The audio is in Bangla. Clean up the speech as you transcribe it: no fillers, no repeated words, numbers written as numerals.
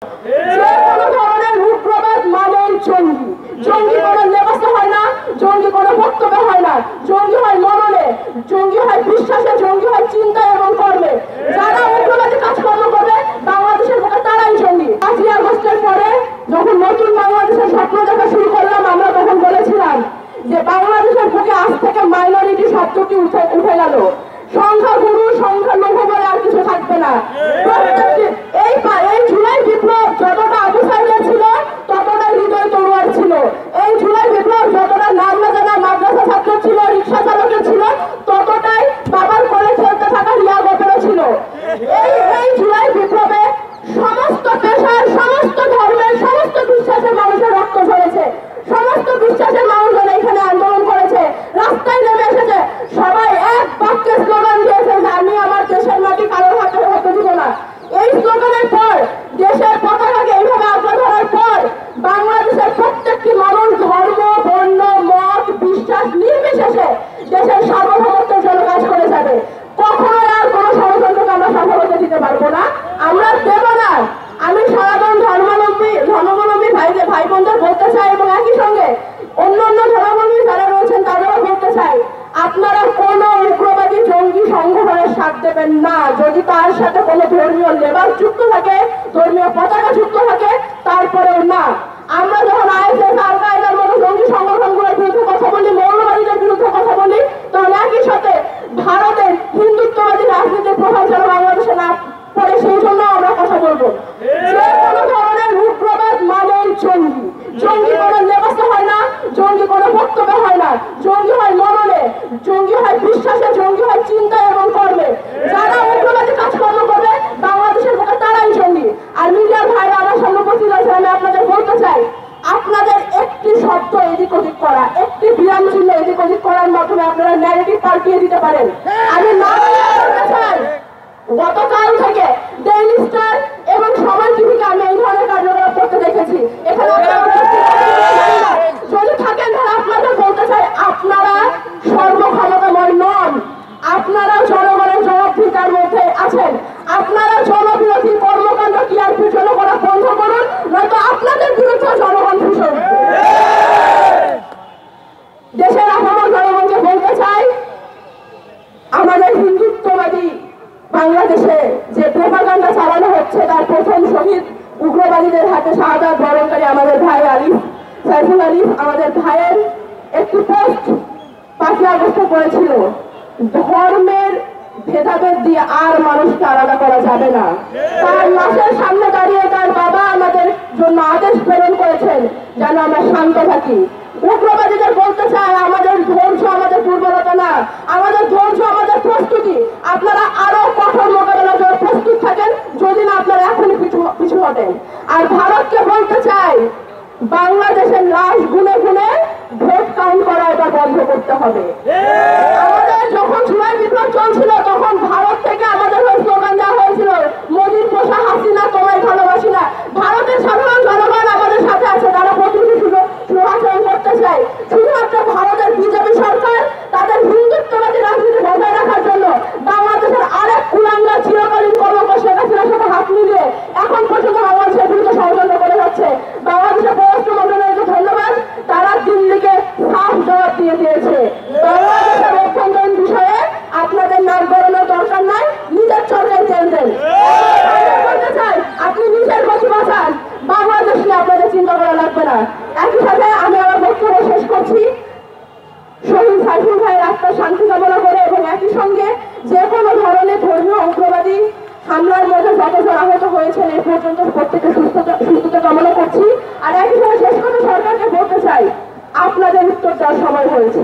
যে কোনো ধরনের রূপপ্রবাদ মানেই জঙ্গি। জঙ্গি কোনো লেবাসে হয় না, জঙ্গি কোনো বক্তব্যে হয় না, জঙ্গি হয় মননে, জঙ্গি হয় বিশ্বাসে, জঙ্গি হয় চিন্তায় এবং কর্মে। যারা উগ্রবাদী কাজকর্ম করবে বাংলাদেশের বুকে তারাই জঙ্গি। 5ই আগস্টের পরে যখন নতুন বাংলাদেশের স্বপ্ন দেখা শুরু করলাম, আমরা তখন বলেছিলাম যে বাংলাদেশের বুকে আজ থেকে মাইনরিটি শব্দটি উঠে গেল। সংখ্যাগুরু সংখ্যালঘু বলে আর কিছু থাকবে না। এই জুলাই বিপ্লব যতটা আবু সাইদের ছিল ততটা হৃদয় তরুয়ার ছিল। এই জুলাই বিপ্লব যতটা নাম না জানা মাদ্রাসা ছাত্র ছিল, রিক্সা চালকের ছিল, ততটাই বাবার কোলে খেলতে থাকা রিয়া গোপেরও ছিল। এই জুলাই বিপ্লবে সমস্ত পেশার, সমস্ত ধর্মের, সমস্ত বিশ্বাসের মানুষের রক্ত ঝরেছে। সমস্ত বিশ্বাসের মানুষজন এখানে আন্দোলন করেছে, রাস্তায় নেমে এসেছে। সবাই এক বাক্যে স্লোগান দিয়েছে যে আমি আমার দেশের মাটি কারোর হাতে হতে দিব না। এই স্লোগানের পর, দেশের পতাকাকে এইভাবে আঁকড়ে ধরার পর বাংলাদেশের প্রত্যেকটি মানুষ ধর্ম, বর্ণ, মত, বিশ্বাস নির্বিশেষে দেশের সার্বভৌমত্বের জন্য কাজ করে যাবে। কখনো আর কোনো ষড়যন্ত্রকে আমরা সফল হতে দিতে পারবো না, আমরা দেব না। আমি সাধারণ ধর্মাবলম্বী ভাই বোনদের বলতে চাই এবং একই সঙ্গে অন্য ধর্মাবলম্বী যারা রয়েছেন তাদেরও বলতে চাই, আপনারা কোন উগ্রবাদী জঙ্গি সংগঠনের সাথ দেবেন না যদি তার সাথে কোনো ধর্মীয় লেবাস যুক্ত থাকে, ধর্মীয় পতাকা যুক্ত থাকে, তারপরেও না। আমরা যখন আইএসএস, আল কায়েদার মতো জঙ্গি সংগঠনগুলোর বিরুদ্ধে কথা বলি, মৌলবাদীদের বিরুদ্ধে কথা বলি, তখন একই সাথে ভারতের হিন্দুত্ববাদী রাজনীতির প্রভাব যেন বাংলাদেশে না পড়ে সেই জন্য আমরা কথা বলবো। যে কোনো ধরনের রূপপ্রবাদ মানেই জঙ্গি। জঙ্গি কোনো লেবাসে হয় না, জঙ্গি কোনো বক্তব্যে হয় না, জঙ্গি হয় মননে, জঙ্গি হয় বিশ্বাসে, জঙ্গি হয় চিন্তায় এবং কর্মে। যারা উগ্রবাদী কাজকর্ম করবে বাংলাদেশের বুকে তারাই জঙ্গি। আর মিডিয়ার ভাইরা আমার সামনে উপস্থিত আছে, আমি আপনাদের বলতে চাই, আপনাদের একটি শব্দ এদিক ওদিক করা, একটি বিরাম চিহ্ন এদিক ওদিক করার মাধ্যমে আপনারা ন্যারেটিভ পাল্টিয়ে দিতে পারেন। আমি না বলতে চাই, গতকাল থেকে ডেইলি স্টার এবং সময় টিভিকে আমি এই ধরনের কার্যকলাপ করতে দেখেছি। এখানে যদি থাকেন তাহলে আপনাদের বলতে চাই, আপনারা সর্বক্ষমতাময় নন, আপনারা জনগণের জবাবদিহিতার মধ্যে আছেন। আপনারা জনবিরোধী কর্মকাণ্ড টিআরপির জন্য করা বন্ধ করুন, নয়তো আপনাদের বিরুদ্ধে জনগণ ভীষণ। দেশের আপামর জনগণকে বলতে চাই, আমাদের হিন্দুত্ববাদী বাংলাদেশে যে প্রোপাগান্ডা চালানো হচ্ছে তার প্রথম শহীদ উগ্রবাদীদের হাতে শাহাদাত বরণকারী আমাদের ভাই সাইফুল আলিফ, আমাদের ভাইয়ের একটি পোস্ট 5ই আগস্টে করেছিল, ধর্মের ভেদাভেদ দিয়ে আর মানুষকে আলাদা করা যাবে না। তার লাশের সামনে দাঁড়িয়ে তার বাবা আমাদের জন্য আদেশ প্রেরণ করেছেন যেন আমরা শান্ত থাকি। উগ্রবাদীদের বলতে চাই, আমাদের ধৈর্য আমাদের দুর্বলতা না, আমাদের ধৈর্য আমাদের প্রস্তুতি। আপনারা আরো কঠোর মোকাবেলার জন্য প্রস্তুত থাকেন যদি না আপনারা এখনই পিছু হটেন। আর ভারতকে বলতে চাই, বাংলাদেশের লাশ গুনে গুনে ভোট কাউন্ট করা এটা বন্ধ করতে হবে। আমাদের যখন জুলাই বিপ্লব চলছিল তখন ভারত থেকে আমাদের স্লোগান দেওয়া হয়েছিল, মোদির পোষা হাসিনা তোমায় ভালোবাসি না। ভারতের সাধারণ জনগণ আমাদের সাথে আছে, তারা প্রতিটি সুআচরণ করতে চায়। শুধুমাত্র ভারতের বিজেপি সরকার তাদের হিন্দুত্ববাদী রাজনীতি বজায় রাখার জন্য বাংলাদেশের আরেক কুলাঙ্গা চিরকালীন কর্মকর শেখ হাসিনার সাথে হাত মিলিয়ে এখন পর্যন্ত বাংলাদেশের বিরুদ্ধে ষড়যন্ত্র করে যাচ্ছে। বাংলাদেশের পররাষ্ট্র মন্ত্রণালয়কে ধন্যবাদ, তারা দিল্লিকে সাফ জবাব দিয়ে দিয়েছে। বাংলাদেশের অভ্যন্তরীণ বিষয়ে আপনাদের নাক গলানোর দরকার নাই, নিজের চরকায় তেল দেন। বলতে চাই, আপনি নিজের গতি বাঁচান, বাংলাদেশ নিয়ে আপনাদের চিন্তা করা লাগবে না। একই সাথে আমি আমার বক্তব্য শেষ করছি শহীদ সাইফুল ভাইয়ের আত্মার শান্তি কামনা করে এবং একই সঙ্গে যে কোনো ধরনের ধর্মীয় উগ্রবাদী হামলার মধ্যে যতজন আহত হয়েছেন এই পর্যন্ত প্রত্যেকের সুস্থতা কামনা করছি। আর একই সঙ্গে শেষ করে সরকারকে বলতে চাই, আপনাদের উত্তর দেওয়ার সময় হয়েছে।